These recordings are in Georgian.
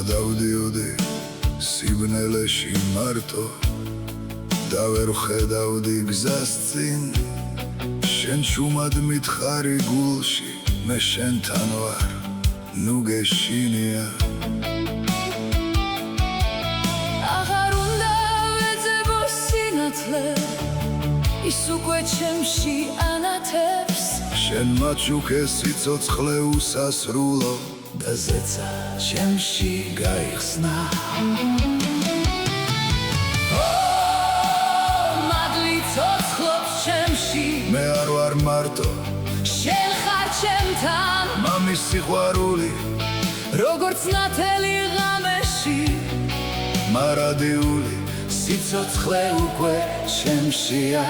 დავდიოდი სიბნელეში მარტო და ვერ ხედავდი გზას წინ შენ შუმად მითხარი გულში მე შენთან ვარ ნუ გეშინია აღარ უნდა ვეძებო სინათლე ის უკვე ჩემში ანათებს შენ მაჩუქე სიცოცხლე უსასრულო და ზეცა ჩემში გაიხსნა მადლი ცოცხლობს ჩემში მე არ ვარ მარტო შენ ხარ ჩემთან მამის სიყვარული როგორც ნათელი ღამეში მარადიული სიცოცხლე უკვე ჩემშია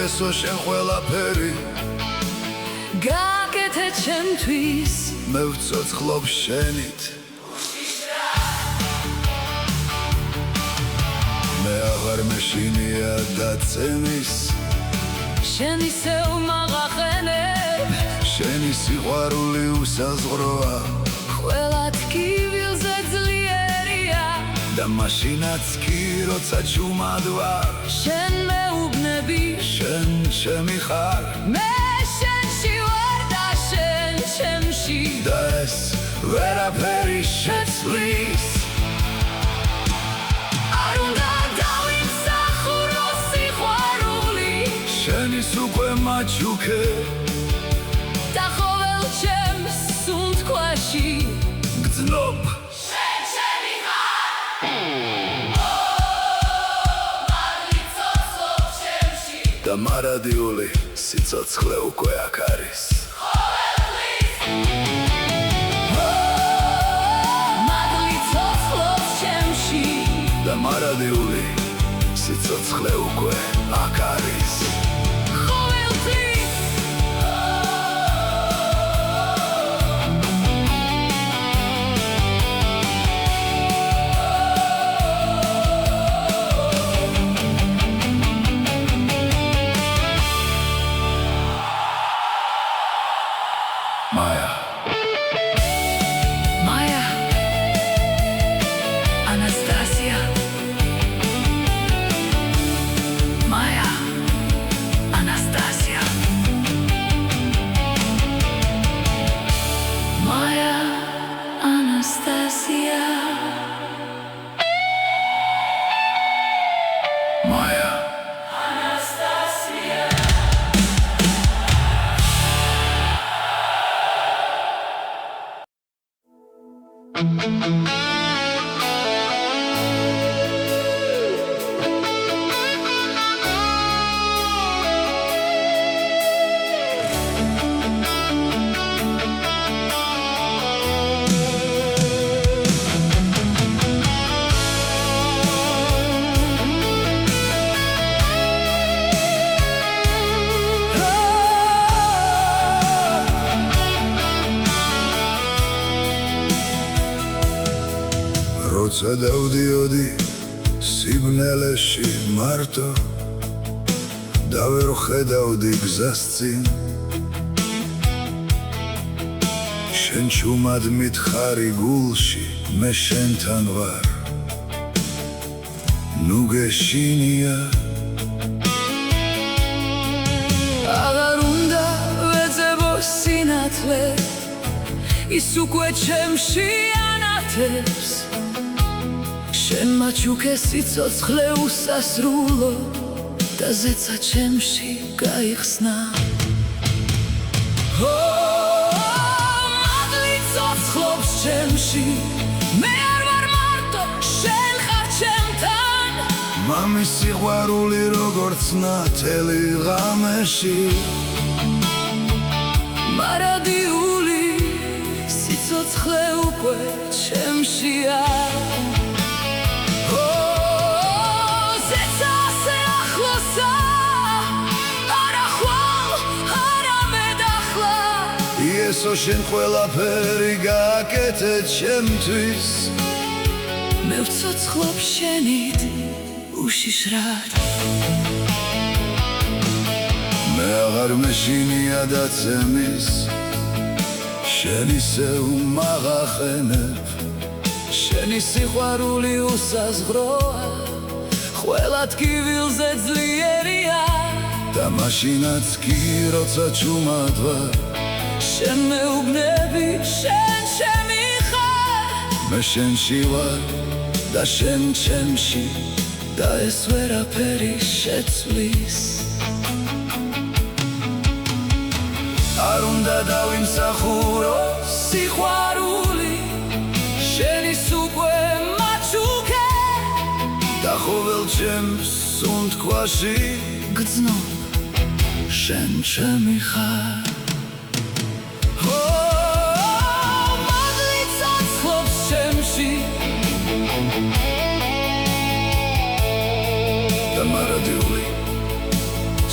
ესო შენ ყველაფერი გაკეთე ჩემთვის მე ვცოცხლობ შენით მე აღარ მეშინია დაცემის შენ ისევ მაღახენებ შენი სიყვარული უსაზღროა ყველა თკივილზე ძლიერია და მაშინაც კი როცა ჩუმად ვარ შენ მეუბნები შენ ჩემი ხარ მე შენში ვარ და შენ ჩემში და ეს ვერაფერი შეცვლის არ უნდა დავიმსახურო სიყვარული შენის უკვე მაჩუქე და ყოველ ჩემს სუნთქვაში გძნობ და მარადიული სიცოცხლე უკვე აქ არის მადლი ცოცხლობს ჩემში და მარადიული სიცოცხლე უკვე აქ არის Maya, Anastasia, Maya, Anastasia, Maya, Anastasia, Maya. Anastasia. როცა დავდიოდი სიბნელეში მარტო და ვერ ხედავდი გზას წინ შენ ჩუმად მითხარი გულში მე შენთან ვარ ნუ გეშინია აღარ უნდა ვეძებო სინათლე ის უკვე ჩემში ანათებს შენ მაჩუქე სიცოცხლე უსასრულო და ზეცა ჩემში გაიხსნა მადლი ცოცხლობს ჩემში მე არ ვარ მარტო შენ ხარ ჩემთან მამის სიყვარული როგორც ნათელი ღამეში მარადიული სიცოცხლე უკვე ჩემშია ესო შენ ყველაფერი გაკეთე ჩემთვის მე ვცოცხლობ შენით უშიშრად მე აღარ მეშინია დაცემის შენ ისე უმაღახენებ შენი სიყვარული უსაზღროა ყველა ტკივილზე ძლიერია და მაშინაც კი როცა ჩუმად ვარ შენ მეუბნები შენ ჩემი ხარ მე შენში ვარ და შენ ჩემში და ეს ვერაფერი შეცვლის არ უნდა დავიმსახურო სიყვარული შენის უკვე მაჩუქე და ყოველ ჩემს სუნთქვაში გრძნობ შენ ჩემი ხარ და მარადიული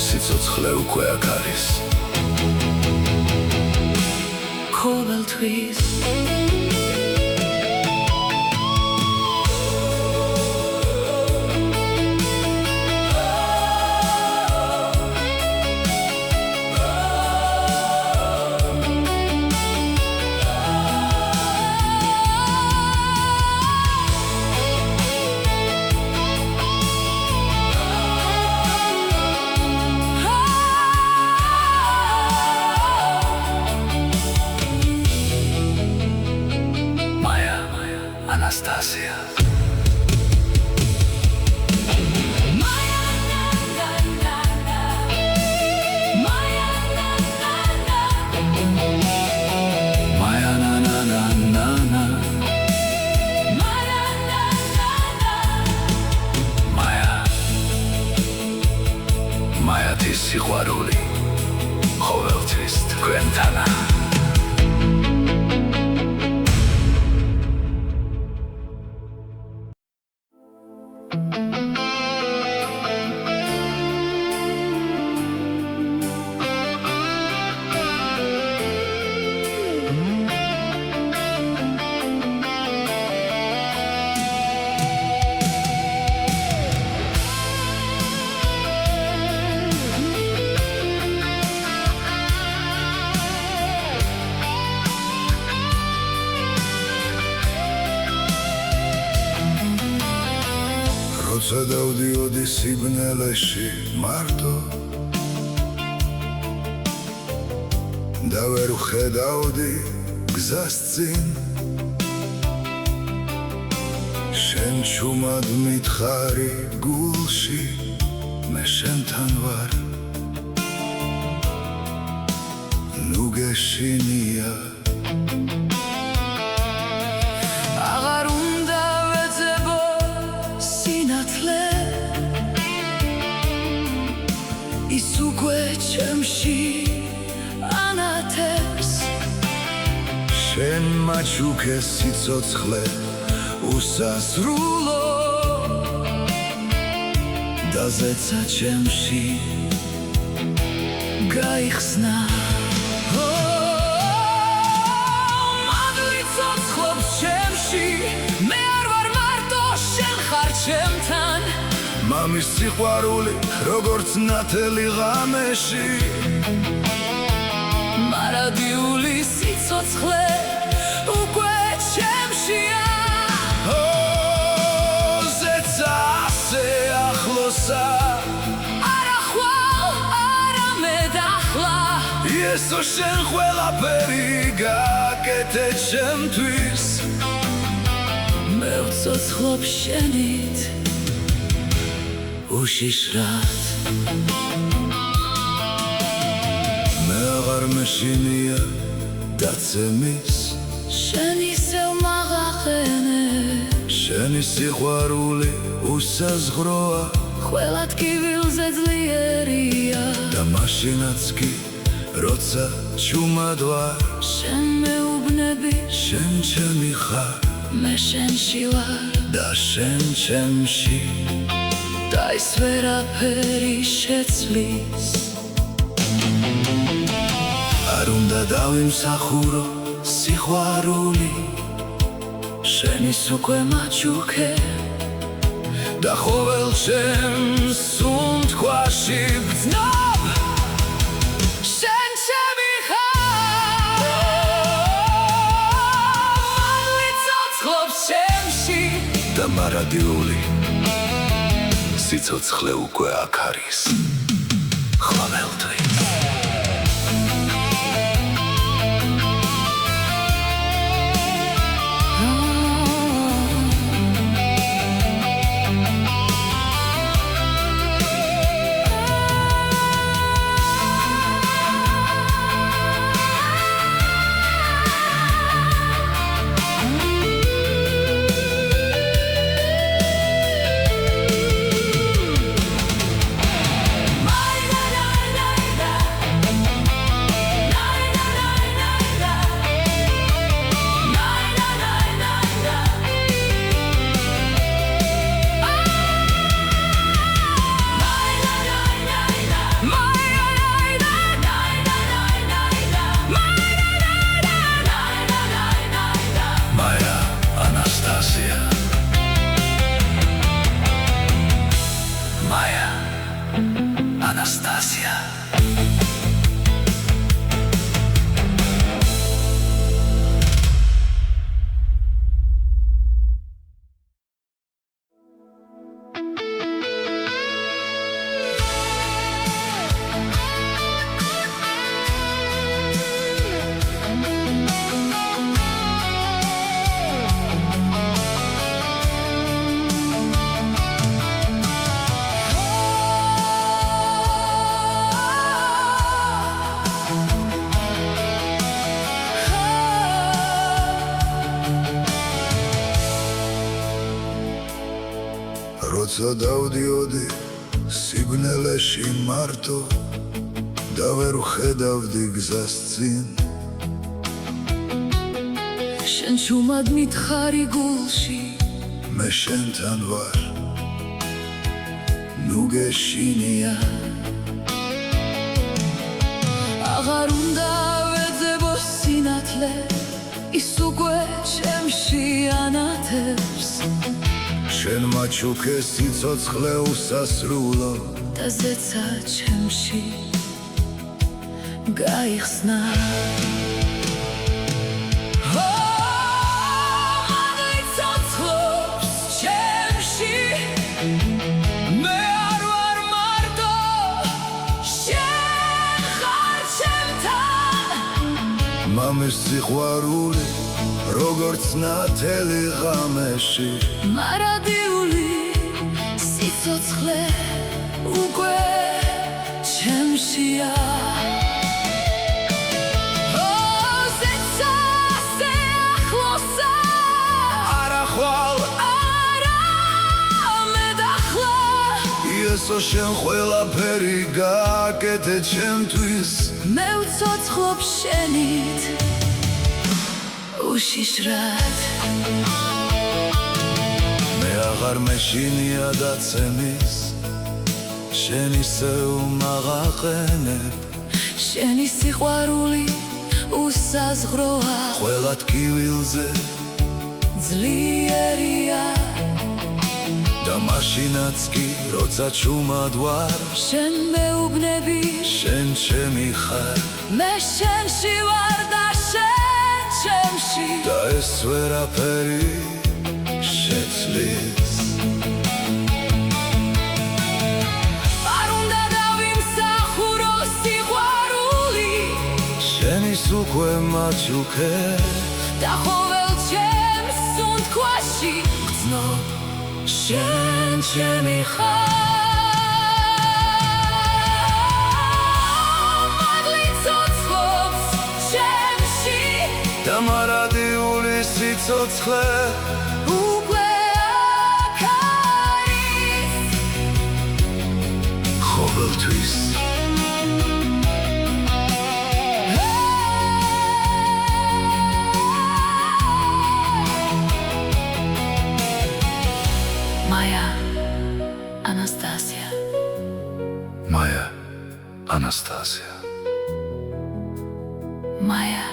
სიცოცხლე უკვე აქ არის ყოველთვის Anastasia Maya სიყვარული ყოველთვის თქვენთანა როცა დავდიოდი სიბნელეში მარტო და ვერ ვხედავდი გზას წინ შენ ჩუმად მითხარი გულში მე შენთან ვარ ნუ გეშინია აღარ უნდა ვეძებო სინათლე ის უკვე ჩემში ანათებს შენ მაჩუქე სიცოცხლე უსასრულო და ზეცა ჩემში გაიხსნა მე არ ვარ მარტო შენ ხარ ჩემთან მამის სიყვარული როგორც ნათელი ღამეში მარადიული სიცოცხლე უკვე ჩემშია ზეცა ასე ახლოსა არა ხვალ არამედ ახლა ესო შენ ყველაფერი გაკეთე ჩემთვის მე ვცოცხლობ შენით უშიშრად მე აღარ მეშინია დაცემის შენ ისევ მაღახენე შენ შენი სიყვარული უსაზღროა ყველა ტკივილზე ძლიერია და მაშინაც კი როცა ჩუმად ვარ შენ მეუბნები შენ ჩემი ხარ მე შენში ვარ და შენ ჩემში და ის ვერაფერი შეცვლის არ უნდა დავიმსახურო სიყვარული შენის უკვე მაჩუქე და ყოველ ჩემს სუნთქვაში ბრძნობ შენ ჩემი ხარ მადლი ცოცხლობს ჩემში და მარადიული სიცოცხლე უკვე აქ არის ყოველთვის Анастасия. როცა დავდიოდი სიგნელეში მარტო და ვერ ხედავდი გზას წინ შენ შუმად მითხარი გულში მე შენთან ვარ ნუ გეშინია აღარ უნდა ვეძებო სინათლე ის უკვე ჩემში ანათებს შენ მაჩუქე სიცოცხლე უსასრულო და ზეცა ჩემში გაიხსნა მადლი ცოცხლობს ჩემში მე არ ვარ მარტო შენ ხარ ჩემთან მამის სიყვარული როგორც ნათელი ღამეში მარადიული სიცოცხლე უკვე ჩემშია ზეცა ახლოსა არა ხვალ არა მედახლა იესო შენ ყველაფერი გააკეთე ჩემთვის მე ვცოცხლობ შენით უშიშრად მე აღარ მეშინია დაცემის შენ ისე უმაღაყენებ შენი სიყვარული უსაზღროა ყველა ტკივილზე ძლიერია და მაშინაც კი როცა ჩუმად ვარ შენ მეუბნები შენ ჩემი ხარ მე შენში ვარ და შენ ჩემში და ეს ვერაფერი შეცვლის არ უნდა დავიმსახურო სიყვარული შენის უკვე მაჩუქე და ყოველ ჩემს სუნთქვაში გრძნობ შენ ჩემი ხარ მადლი ცოცხლობს ჩემში და მარადიული სიცოცხლე უკვე ყველთვის Maya Anastasia Maya Anastasia Maya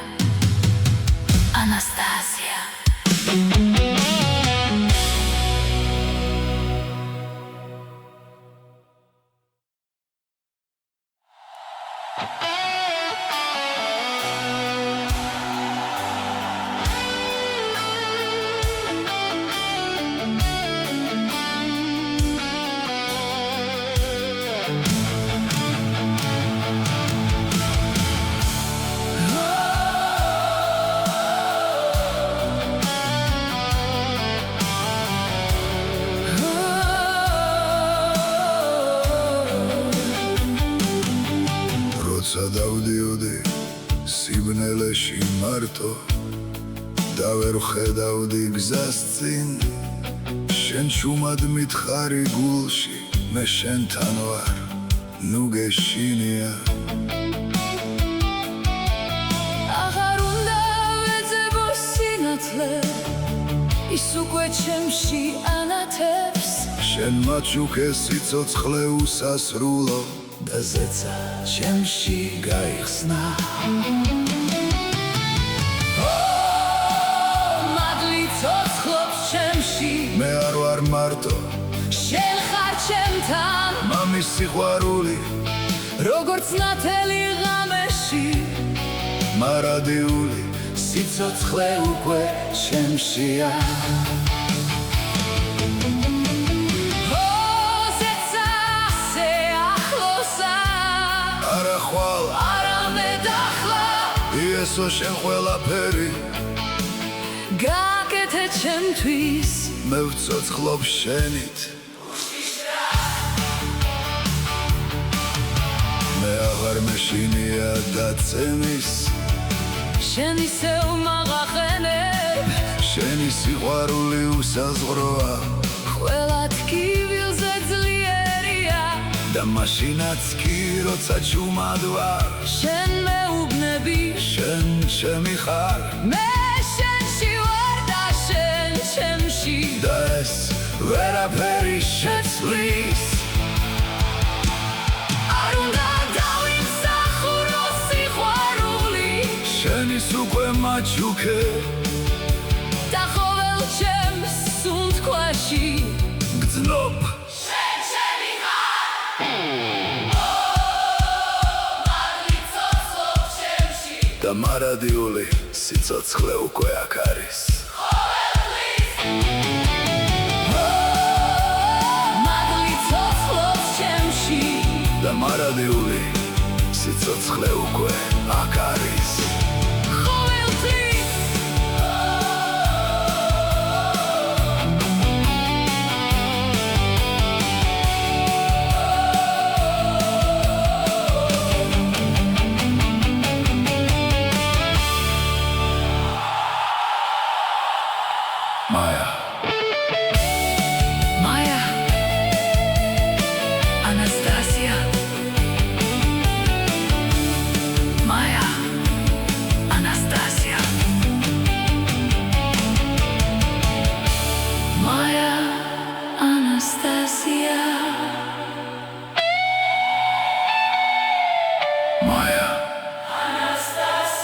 Anastasia როცა დავდიოდი სიბნელეში მარტო და ვერ ხედავდი გზას წინ შენ შუმად მითხარი გულში მე შენთან ვარ ნუ გეშინია აღარ უნდა ვეძებო სინათლე ის უკვე ჩემში ანათებს შენ მაჩუქე სიცოცხლე უსასრულო და ზეცა ჩემში გაიხსნა მადლი ცოცხლობს ჩემში მე არ ვარ მარტო შენ ხარ ჩემთან მამის სიყვარული როგორც ნათელი ღამეში მარადიული სიცოცხლე უკვე ჩემშია არა ხვალ არამედ ახლა იესო შენ ყველაფერი გაკეთე ჩემთვის მე ვცოცხლობ შენით მე აღარ მეშინია დაცემის შენ ისევ მაღახენებ შენი სიყვარული უსაზღროა ყველა თკივილზე ძლიერია და მაშინაც კი როცა ჩუმად ვარ შენ მეუბნები შენ ჩემი ხარ მე შენში ვარ და შენ ჩემში და ეს ვერაფერი შეცვლის არ უნდა დავიმსახურო სიყვარული შენის უკვე მაჩუქე და ყოველ ჩემს სუნთქვაში გძნობ და მარადიული სიცოცხლე უკვე აქ არის მადლი ცოცხლობს ჩემში და მარადიული სიცოცხლე უკვე აქ არის ყოველთვის Maya Maya Anastasia Maya Anastasia Maya Anastasia Maya Anastasia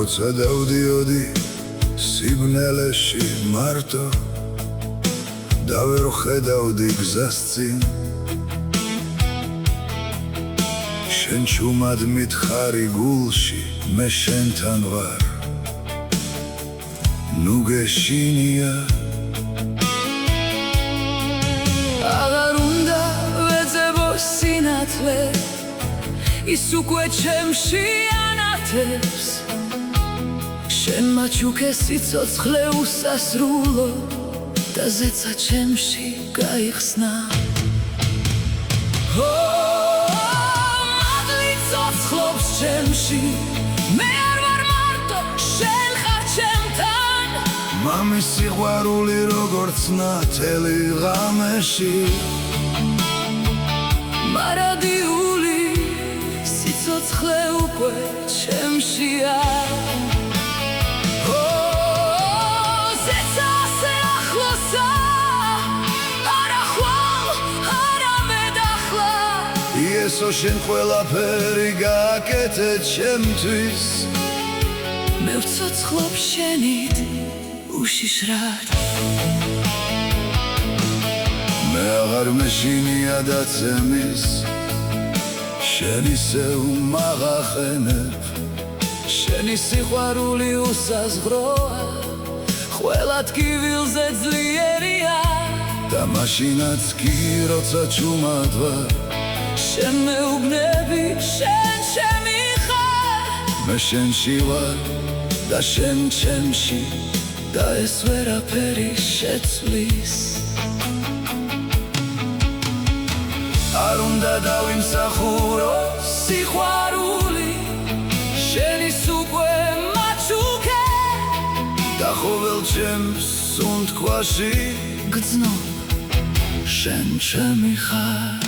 როცა დავდიოდი სიბნელეში მარტო და ვერ ხედავდი გზას წინ შენ ჩუმად მითხარი გულში მე შენთან ვარ ნუ გეშინია აღარ უნდა ვეძებო სინათლე ის უკვე ჩემში ანათებს შენ მაჩუქე სიცოცხლე უსასრულო და ზეცა ჩემში გაიხსნა მადლი ცოცხლობს ჩემში მე არ ვარ მარტო შენ ხარ ჩემთან მამის სიყვარული როგორც ნათელი ღამეში მარადიული სიცოცხლე უკვე ჩემშია ზეცა ასე ახლოსა არა ხვალ არა მედახლა იესო შენ ყველაფერი გააკეთე ჩემთვის მე ვცოცხლობ შენით უშიშრად მე აღარ მეშინია და ცემის შენ ისევ მაღახენებ შენი სიყვარული უსაზღროა ყველა ტკივილზე ძლიერია და მაშინაც კი როცა ჩუმად ვარ შენ მეუბნები შენ ჩემი ხარ მე შენში ვარ და შენ ჩემში და ეს ვერაფერი შეცვლის არ უნდა დავიმსახურო სიყვარული შენის უკვე მაჩუქე და ყოველ ჩემს სუნთქვაში გრძნობ შენ ჩემი ხარ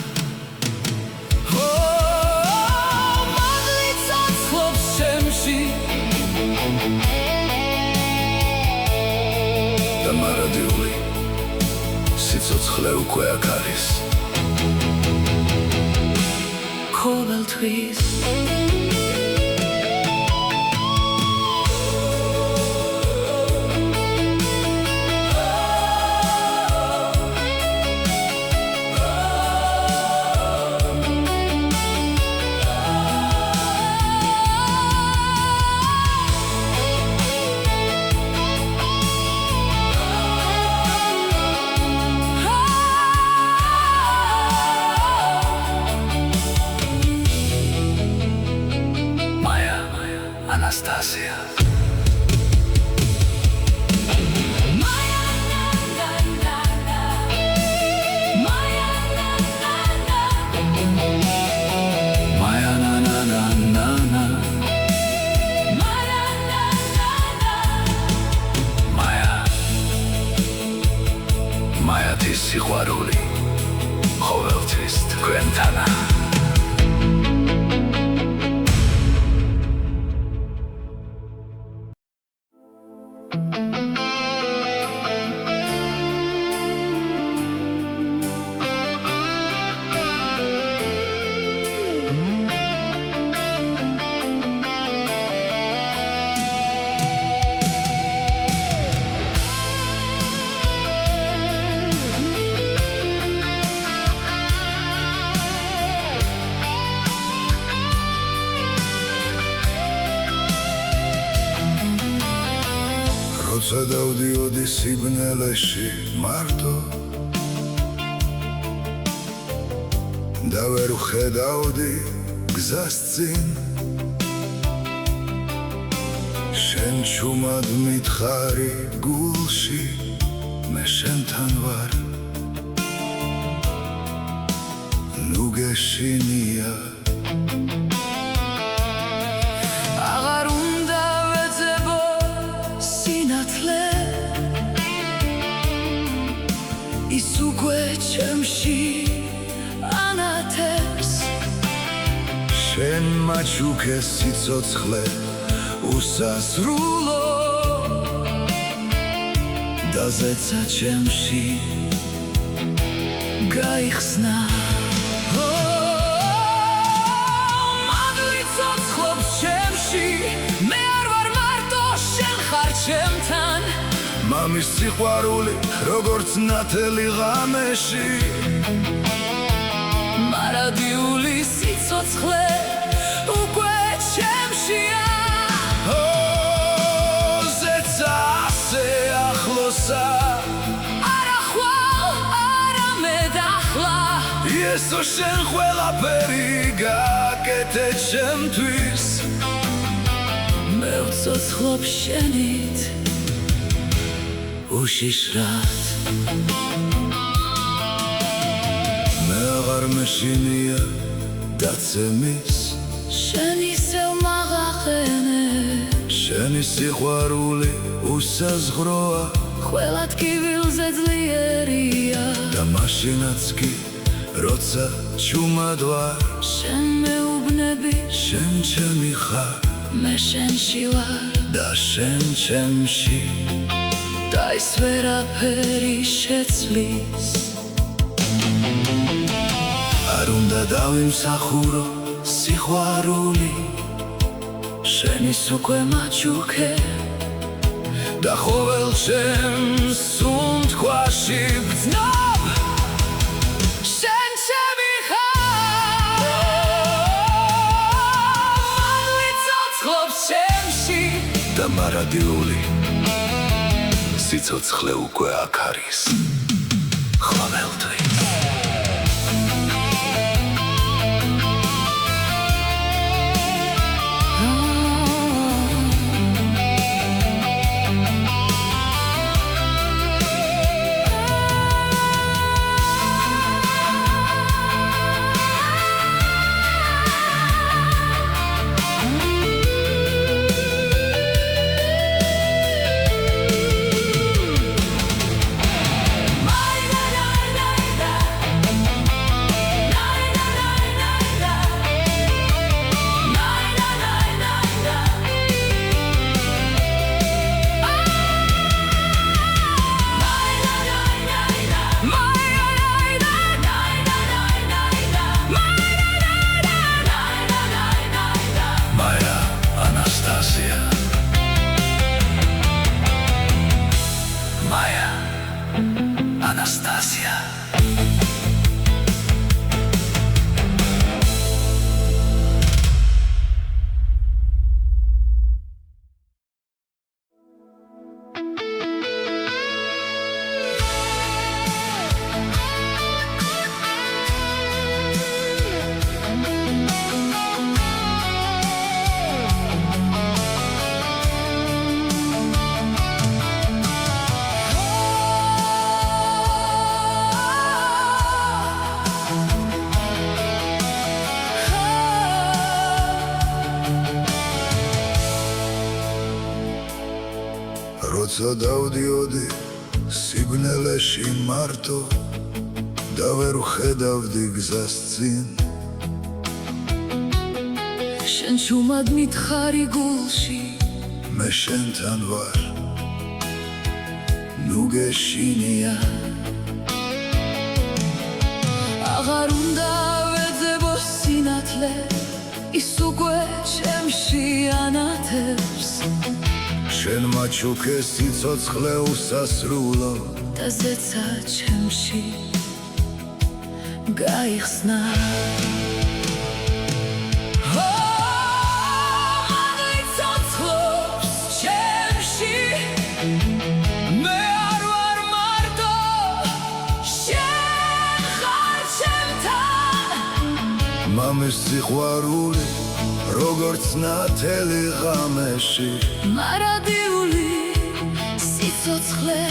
მადლი ცოცხლობს ჩემში და მარადიული სიცოცხლე უკვე აქ არის ყოველთვის Anastasia Maya tis სიყვარული ყოველთვის თქვენთანა როცა დავდიოდი სიბნელეში მარტო და ვერ ვხედავდი გზას წინ შენ ჩუმად მითხარი გულში მე შენთან ვარ ნუ გეშინია აღარ უნდა ვეძებო სინათლე ის უკვე ჩემში ანათებს შენ მაჩუქე სიცოცხლე უსასრულო და ზეცა ჩემში გაიხსნა მადლი ცოცხლობს ჩემში მე არ ვარ მარტო შენ ხარ ჩემთან მამის სიყვარული როგორც ნათელი ღამეში მარადიული სიცოცხლე უკვე ჩემშია ზეცა ასე ესო შენ ყველაფერი გაკეთე ჩემთვის მე ვცოცხლობ შენით უშიშრად მე აღარ მეშინია დაცემის შენ ისევ მაღახენებ შენი სიყვარული უსაზღროა ყველა ტკივილზე ძლიერია და მაშინაც კი როცა ჩუმად ვარ შენ მეუბნები შენ ჩემი ხარ მე შენში ვარ და შენ ჩემში და ის ვერაფერი შეცვლის არ უნდა დავიმსახურო სიყვარული შენის უკვე მაჩუქე და ყოველ ჩემს სუნთქვაში ვგრძნობ შენ ჩემი ხარ მადლი ცოცხლობს ჩემში და მარადიული სიცოცხლე უკვე აქ არის ყოველთვის Анастасия. როცა დავდიოდი სიგნელეში მარტო და ვერ ვხედავდი გზას წინ შენ შუმად მითხარი გულში მე შენთან ვარ ნუ გეშინია აღარ უნდა ვეძებო სინათლე ის უკვე ჩემში ანათებს შენ მაჩუქე სიცოცხლე უსასრულო და ზეცა ჩემში გაიხსნა მადლი ცოცხლობს ჩემში მე არ ვარ მარტო შენ ხარ ჩემთან მამის სიყვარული როგორც ნათელი ღამეში მარადიული სიცოცხლე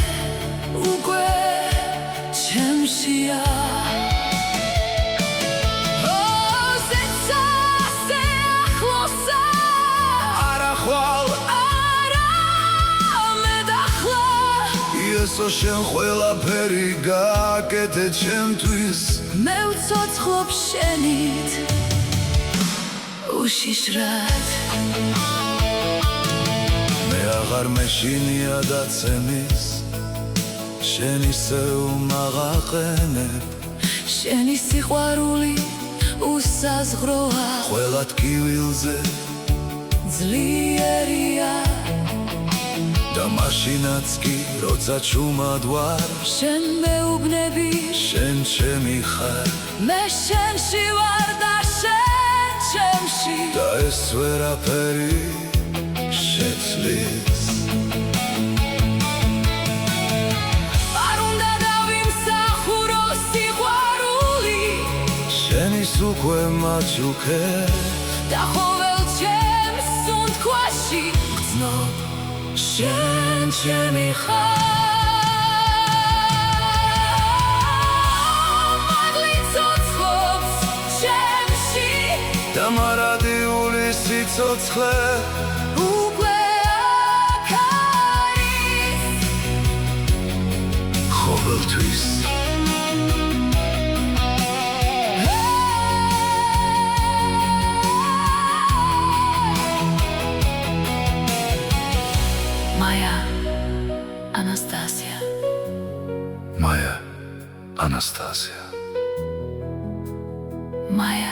უკვე ჩემშია ესო შენ ყველაფერი გააკეთე ჩემთვის მე ვცოცხლობ შენით უშიშრად მე აღარ მეშინია დაცემის შენ ისევ მაღაყენებ შენი სიყვარული უსაზღროა ყველა ტკივილზე ძლიერია და მაშინაც კი როცა ჩუმად ვარ შენ მეუბნები შენ ჩემი ხარ მე შენში ვარ და შენ ჩემში და ეს ვერაფერი შეცვლის არ უნდა დავიმსახურო სიყვარული უკვე მაჯუქე და ყოველ ჩემს სუნთქვაში გრძნობ შენ ჩემი ხარ მადლი ცოცხლობს ჩემში და მარადიული სიცოცხლე უკვე აქ არის ყოველთვის Моя Анастасия. Моя Анастасия. Моя